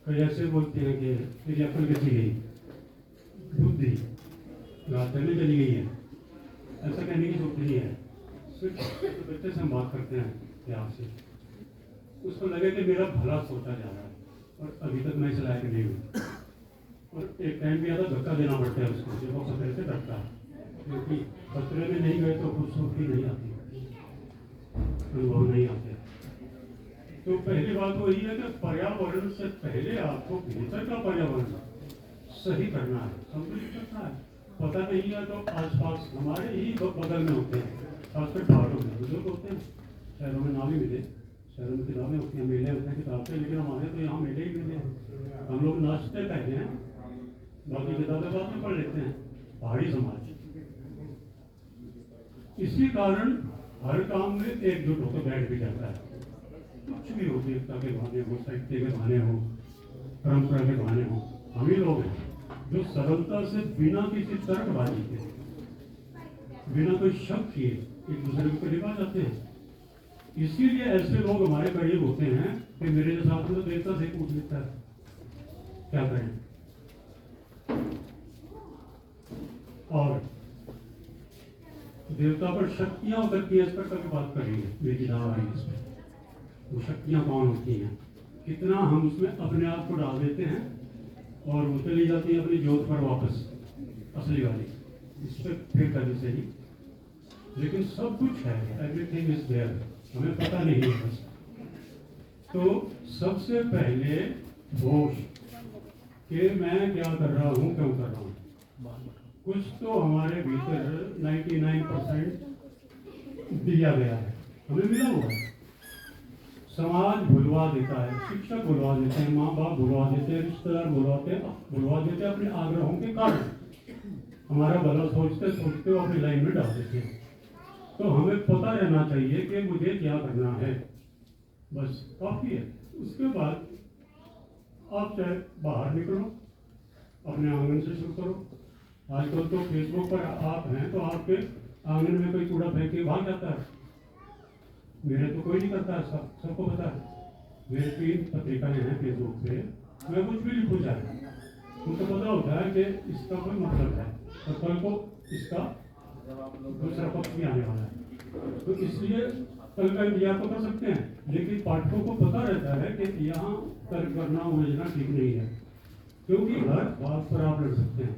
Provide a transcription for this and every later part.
कई ऐसे बोलते हैं कि तेरी अक्ल कैसी गई, बुद्धि रात में चली गई है। ऐसा कहने की जरूरत नहीं है। सिर्फ बच्चे से हम बात करते हैं प्यार से, उसको लगे कि मेरा भला सोचा जा रहा है और अभी तक मैं इस लायक नहीं हूँ। और एक टाइम भी आता धक्का देना पड़ता है उसको, जब वो खतरे से डरता है, क्योंकि खतरे में नहीं गए तो खूबसूरती नहीं आती, अनुभव नहीं आते। तो पहली बात वो ये है कि पर्यावरण से पहले आपको भीतर का पर्यावरण सही करना है, संतुलित करना है। पता नहीं है तो आसपास हमारे ही बगल में होते हैं, खासकर पहाड़ों में बुजुर्ग होते हैं। शहरों में ना भी मिले, शहरों में किताबें होती हैं, मेले होते हैं किताबें, लेकिन हमारे तो यहाँ मेले ही मिले हैं। हम लोग नाचते पहले हैं, बाकी किताबें बाद में पढ़ लेते हैं। पहाड़ी समाज इसी कारण हर काम में एकजुट होकर बैठ भी जाता है। कुछ भी हो, देवता के बहाने हो, साहित्य के बहाने हो, परंपरा के बहाने हो, हम ही लोग हैं जो सरलता से बिना किसी तर्कबाजी के, बिना कोई शक किए एक दूसरे के करीब आ जाते हैं। इसीलिए ऐसे लोग हमारे करीब होते हैं कि मेरे साथ में देवता से पूछ लेता है क्या करें। और देवता पर शक्तियां उतरती है, इस पर कभी बात करेंगे मेरी धारावाही इसमें। वो शक्तियां कौन होती हैं, कितना हम उसमें अपने आप को डाल देते हैं और वो चली जाती है अपनी जोत पर वापस, असली वाली, इस पर फिर कभी से ही। लेकिन सब कुछ है, एवरीथिंग इज देयर, हमें पता नहीं है बस। तो सबसे पहले होश कि मैं क्या कर रहा हूँ, क्यों कर रहा हूँ। कुछ तो हमारे भीतर 99% दिया गया है, हमें मिला हुआ है। समाज भुलवा देता है, शिक्षक भुलवा देते हैं, माँ बाप भुलवा देते हैं, रिश्तेदार भुलवा देते हैं अपने आग्रहों के कारण। हमारा भला सोचते सोचते वो अपनी लाइन में डाल देते हैं। तो हमें पता रहना चाहिए कि मुझे क्या करना है, बस काफी है। उसके बाद आप चाहे बाहर निकलो, अपने आंगन से शुरू करो। आजकल तो फेसबुक पर आप हैं तो आपके आंगन में कोई कूड़ा फेंक के भाग जाता है, मेरे तो कोई नहीं करता ऐसा, सबको पता है। मेरे 3 पत्रिकाएं हैं फेसबुक पे, मैं कुछ भी लिखूँ जाए उनको पता होता है कि इसका कोई मतलब है और कल को इसका दूसरा पक्ष भी आने वाला है। तो इसलिए कल का इंतजार तो कर सकते हैं, लेकिन पाठकों को पता रहता है कि यहाँ तर्क करना उलझना ठीक नहीं है, क्योंकि हर बात पर आप लड़ सकते हैं।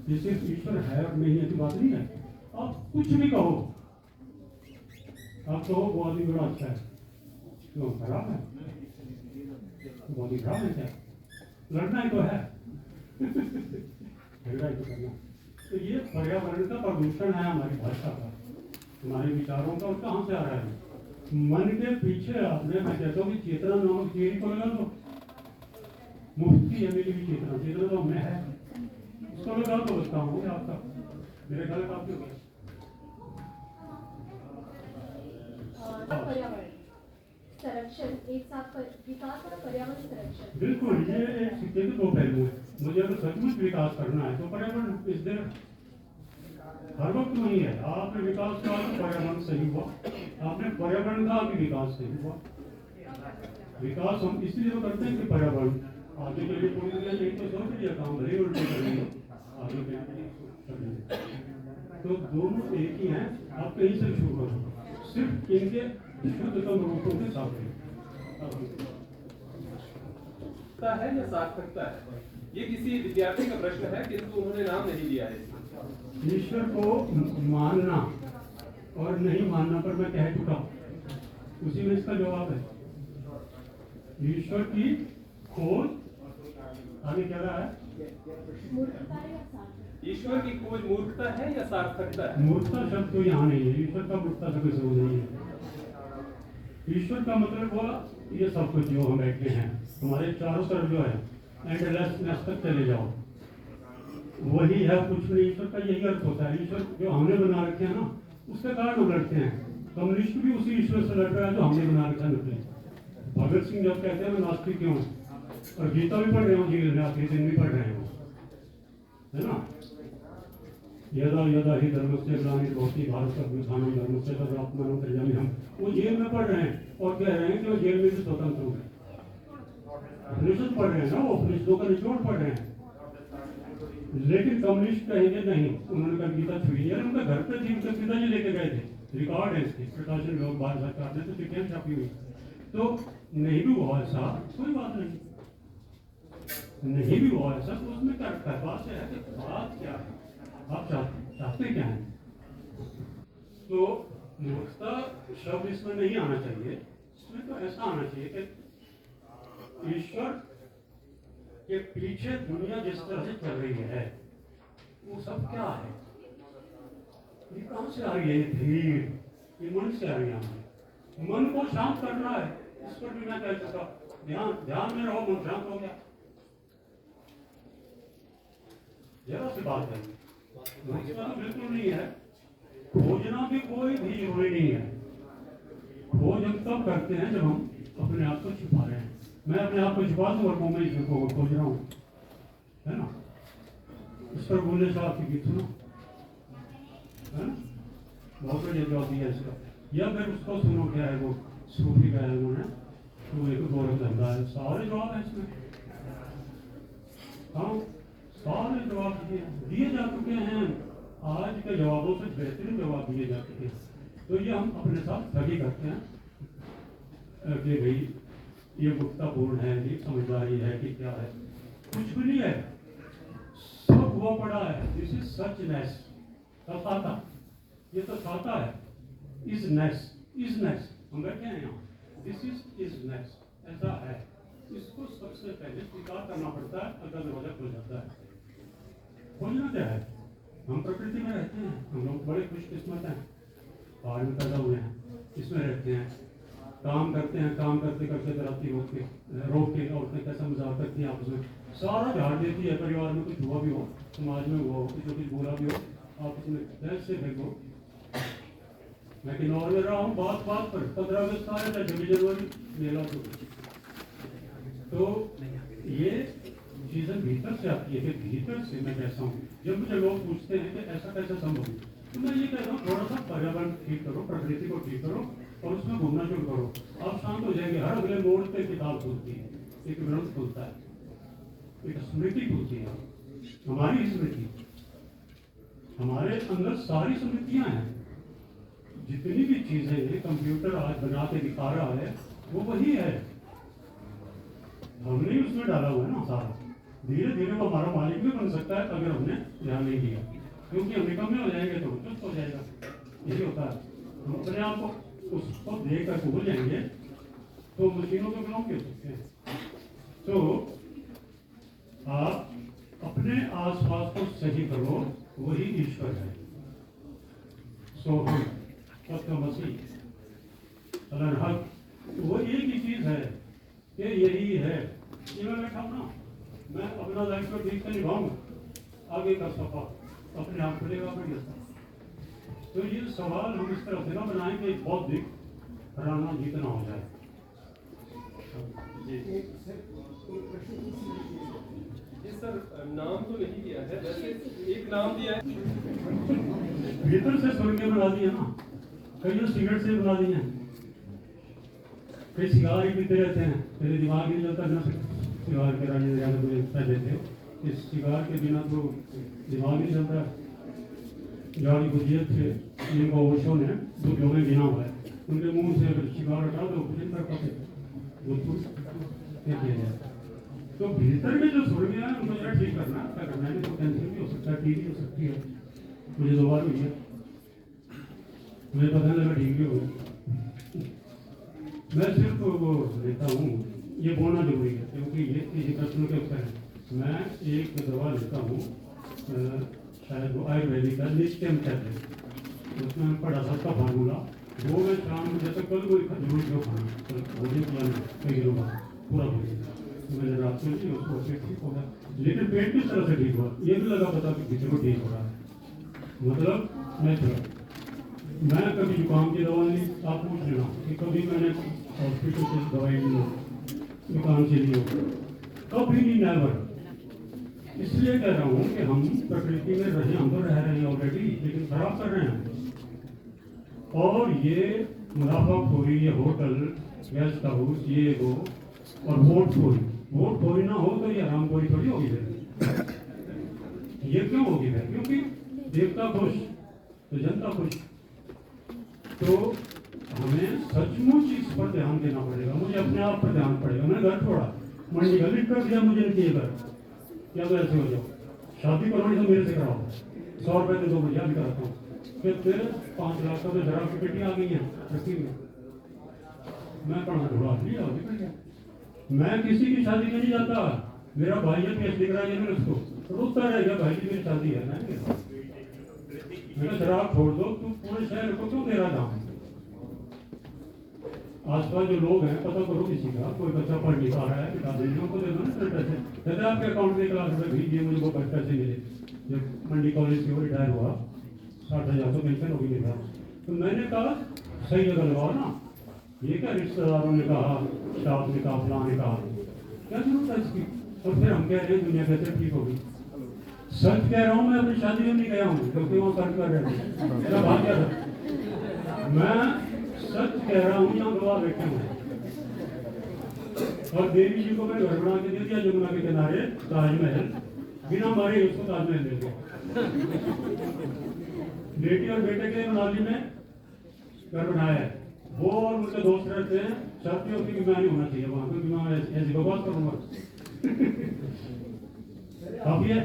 जैसे ईश्वर है और नहीं है की बात नहीं है, आप कुछ भी कहो, आप कहो वो आदमी बड़ा अच्छा है, क्यों खराब है, वो आदमी खराब है क्या, लड़ना ही तो है झगड़ा ही तो करना। तो ये पर्यावरण का प्रदूषण है, हमारी भाषा का, हमारे विचारों का। और कहाँ से आ रहा है, मन के पीछे आपने, मैं कहता हूँ कि चेतना नामक थियरी को लगा दो, मुफ्ती है मेरी भी चेतना, चेतना तो हमें है, उसको लगा तो बता हूँ आपका, मेरे ख्याल काफी हो गया। पर्यावरण संरक्षण, एक साथ विकास और पर्यावरण संरक्षण, बिल्कुल ये एक सिक्के के 2 पहलू है। मुझे अगर सचमुच विकास करना है तो पर्यावरण इस देर हर वक्त नहीं है। आपने विकास का पर्यावरण सही हुआ, आपने पर्यावरण का भी विकास सही हुआ। विकास हम इसलिए तो करते हैं कि पर्यावरण आगे के लिए पूरी दुनिया यही तो सोच लिया काम भले उल्टे करेंगे आगे के लिए, तो दोनों एक ही हैं। आप कहीं से शुरू करो, सिर्फ इनके शुद्धतम रूपों के साथ है या सार्थकता है, ये किसी विद्यार्थी का प्रश्न है, किंतु उन्होंने नाम नहीं दिया है। ईश्वर को मानना और नहीं मानना पर मैं कह चुका, उसी में इसका जवाब है। ईश्वर की खोज, आगे क्या रहा है, ईश्वर की खोज मूर्खता है या सार्थकता है। मूर्खता शब्द तो यहाँ नहीं है, ईश्वर का मूर्खता से कोई समझ नहीं है। ईश्वर का मतलब हुआ ये सब कुछ जो हम बैठे हैं, हमारे चारों तरफ जो है एंडलेसनेस तक चले जाओ, वही है, कुछ नहीं। ईश्वर का यही अर्थ होता है। ईश्वर जो हमने बना रखे हैं ना, उसके कारण हम लड़ते हैं। कम्युनिस्ट भी उसी ईश्वर से लड़ रहा है जो हमने बना रखा है। भगत सिंह जब कहते हैं मैं नास्तिक क्यों हूँ, और गीता भी पढ़ रहे हो, जेल में आखिरी दिन भी पढ़ रहे हो, है ना, यदा यदा ही धर्मस्य ग्लानिर्भवति भारत अभ्युत्थानं धर्मस्य तदात्मानं सृजाम्यहम्। हम वो जेल में पढ़ रहे हैं और कह रहे हैं कि वो जेल में भी स्वतंत्र हो गए। उपनिषद पढ़ रहे हैं ना, वो उपनिषदों का निचोड़ पढ़ रहे हैं। लेकिन कम्युनिस्ट कहेंगे नहीं, उन्होंने कहा गीता छुई नहीं, उनका घर पे थी, उनके पिताजी लेके गए थे, रिकॉर्ड है इसकी, प्रकाशन लोग बाहर सरकार ने तो चिट्ठियां छापी हुई। तो नहीं भी हुआ ऐसा, कोई बात नहीं, नहीं भी हुआ ऐसा तो उसमें क्या रखा है? बात है कि बात क्या है, आप चाहते क्या हैं? तो मूर्खता शब्द इसमें नहीं आना चाहिए, इसमें तो ऐसा आना चाहिए कि ईश्वर के पीछे दुनिया जिस तरह से चल रही है वो सब क्या है? ये कहां से आ रही है? ये भीड़, ये मन से आ रही है। मन को शांत करना है, इस पर भी मैं कह चुका, ध्यान में रहो, मन शांत हो गया। जरा सी बात है, बिल्कुल नहीं है। खोजना भी कोई भी जरूरी नहीं है। खोज हम तब करते हैं जब हम अपने आप को छुपा रहे हैं। मैं अपने आप को छुपा दूं और मैं इसको खोज रहा हूँ, है ना? इस पर बोले साहब की गीत सुनो, है ना? बहुत बढ़िया जवाब दिया इसका। या फिर उसको सुनो, क्या है वो सूफी गाया उन्होंने, तो एक गौरव धंधा है। सारे जवाब है इसमें, हाँ सारे जवाब दिए जा चुके हैं। आज के जवाबों से बेहतरीन जवाब दिए जा चुके हैं। तो ये हम अपने साथ ठगी करते हैं कि भाई ये गुप्तापूर्ण है, ये समझदारी है कि क्या है? कुछ भी नहीं है, सब हुआ पड़ा है। दिस इज सचनेस, तथाता, ये तो खाता है। इजनेस, इजनेस, हम बैठे हैं यहाँ, दिस इज इजनेस, ऐसा है। इसको सबसे पहले स्वीकार करना पड़ता है, अगर दरवाजा खुल जाता है। खोजना क्या है? हम प्रकृति में रहते हैं, हम लोग बड़े खुशकिस्मत हैं, पहाड़ में पैदा हुए हैं, इसमें रहते हैं, काम करते हैं, काम करते करते राती रोक के औरतें कैसा मजाक करती हैं आपस में, सारा झाड़ देती है। परिवार में कुछ हुआ भी हो, समाज में हुआ हो, कुछ बोला भी हो, आपस में कैसे फेंको। मैं किन्नौर में रहा हूँ, बात बात पर 15 अगस्त आ रहा था, 26 जनवरी मेला। तो ये चीजें भीतर से आती है कि भीतर से मैं कैसा हूँ। जब मुझे लोग पूछते हैं कि ऐसा कैसे संभव है, तो मैं ये कहता हूँ थोड़ा सा पर्यावरण ठीक करो, प्रकृति को ठीक करो और उसमें घूमना शुरू करो, आप शांत हो जाएंगे। हर अगले मोड़ पे किताब खुलती है, एक ग्रंथ खुलता है, एक स्मृति खुलती है, हमारी स्मृति। हमारे अंदर सारी स्मृतियां हैं, जितनी भी चीजें कंप्यूटर आज बना के दिखा रहा है वो वही है, हमने उसमें डाला हुआ है ना सारा। धीरे धीरे वो हमारा मालिक भी बन सकता है अगर हमने ध्यान नहीं दिया, क्योंकि हम निकम्मे हो जाएंगे तो चुस्त हो जाएगा। यही होता है, हम अपने आप को उसको देख कर भूल जाएंगे तो मशीनों के गुलाम हो सकते हैं। तो आप अपने आसपास को सही करो, वही ईश्वर है। सो मसीह अलग, वो एक ही चीज है कि यही है। ये मैं बैठा हूं ना, मैं अपना दायित्व ठीक से निभाऊंगा, आगे का सफर अपने आप खुलेगा बढ़िया। तो ये सवाल हम इस तरह से ना बनाएं कि बौद्धिक हराना जीतना हो जाए। जी सर, नाम तो नहीं दिया है, वैसे एक नाम दिया है। भीतर से सुन के बना दिया ना, कई जो सिगरेट से बना दिए हैं, कई सिगार ही पीते रहते हैं, मेरे दिमाग नहीं चलता बिना सिगार के। राजे ज्यादा मुझे पहले थे, इस सिगार के बिना तो दिमाग नहीं चलता। जॉर्ज गुजियत थे, जिनको ओशो ने दो जोड़े गिना हुआ है, उनके मुंह से अगर सिगार हटा दो फिर किया जाए। तो भीतर में जो सुर्मियां है उनको जरा ठीक करना, क्या करना है? तो कैंसर भी हो सकता है, टीबी हो सकती है, मुझे 2 बार हुई है, मुझे पता नहीं लगा ठीक भी हो। मैं सिर्फ वो लेता हूँ, ये बोलना जरूरी है क्योंकि ये किसी प्रश्न के उत्तर है। मैं एक दवा लेता हूँ, शायद वो आयुर्वेदिक का नित्यम कहते हैं, उसमें पढ़ा सबका फार्मूला, वो मैं शाम में जैसे कल कोई जरूर जो खाना भोजन किया कई दिनों बाद पूरा भोजन, मैंने रात में उसको ठीक हो गया, लेकिन पेट किस तरह से ठीक हुआ ये भी लगा पता कि किसी को ठीक हो रहा है, मतलब नेचुरल। मैं कभी जुकाम की दवा नहीं, आप पूछ लेना कि कभी मैंने हॉस्पिटल से दवाई ली हो, दुकान से ली हो, कभी नहीं, नेवर। इसलिए कह रहा हूँ कि हम प्रकृति में रहे, हम तो रह रहे हैं ऑलरेडी, लेकिन खराब कर रहे हैं। और ये मुनाफाखोरी, ये होटल, गेस्ट हाउस, ये वो और वोट चोरी, वोट कोई ना हो तो ये हराम कोई थोड़ी होगी फिर। ये क्यों होगी फिर? क्योंकि देवता खुश तो जनता खुश। तो हमें सचमुच इस पर ध्यान देना पड़ेगा। मुझे अपने आप पर ध्यान पड़ेगा। मैंने घर छोड़ा, मंडी का लिख कर दिया, मुझे नहीं घर क्या तो ऐसे हो जाओ, शादी करवानी तो मेरे से कराओ, 100 रुपए दे दो, मैं भी कराता हूँ। फिर 5 लाख का तो जरा की पेटी आ गई है रस्सी में। मैं पढ़ा ढूंढा लिया, निकल गया। मैं किसी की शादी में नहीं जाता। मेरा भाई है पीएचडी कराई मैंने उसको, रोता रहेगा भाई की मेरी शादी है। मैंने शराब छोड़ दो, तू पूरे शहर को क्यों दे रहा था? आसपास जो लोग हैं पता करो किसी का, कोई बच्चा पढ़ नहीं पा रहा है, बता देंगे उनको, दे दो ना पैसे। जैसे आपके अकाउंट में 1 लाख रुपए भेज दिए, मुझे बहुत पैसे मिले। जब मंडी कॉलेज से रिटायर हुआ, 60,000 तो पेंशन होगी मेरा। तो मैंने कहा सही जगह लगाओ ना। ये क्या रिश्तेदारों ने कहा, स्टाफ ने कहा, फलां ने कहा, क्या जरूरत है इसकी? और फिर हम कह रहे हैं दुनिया कैसे ठीक होगी। सच कह रहा हूँ, मैं अपनी शादी में नहीं गया हूँ क्योंकि वहाँ सर्च कर रहे थे, मेरा भाग्य था। मैं सच कह रहा हूँ, यहाँ गवाह बैठे हूँ। और देवी जी को मैं घर बना के दे दिया जमुना के किनारे, ताजमहल, बिना मारे उसको ताजमहल दे दिया। बेटी और बेटे के मनाली में घर बनाया है। वो और उनके दोस्त रहते हैं, शादी की बीमारी होना चाहिए वहाँ, क्योंकि मैं ऐसी बकवास करूँगा। काफी है।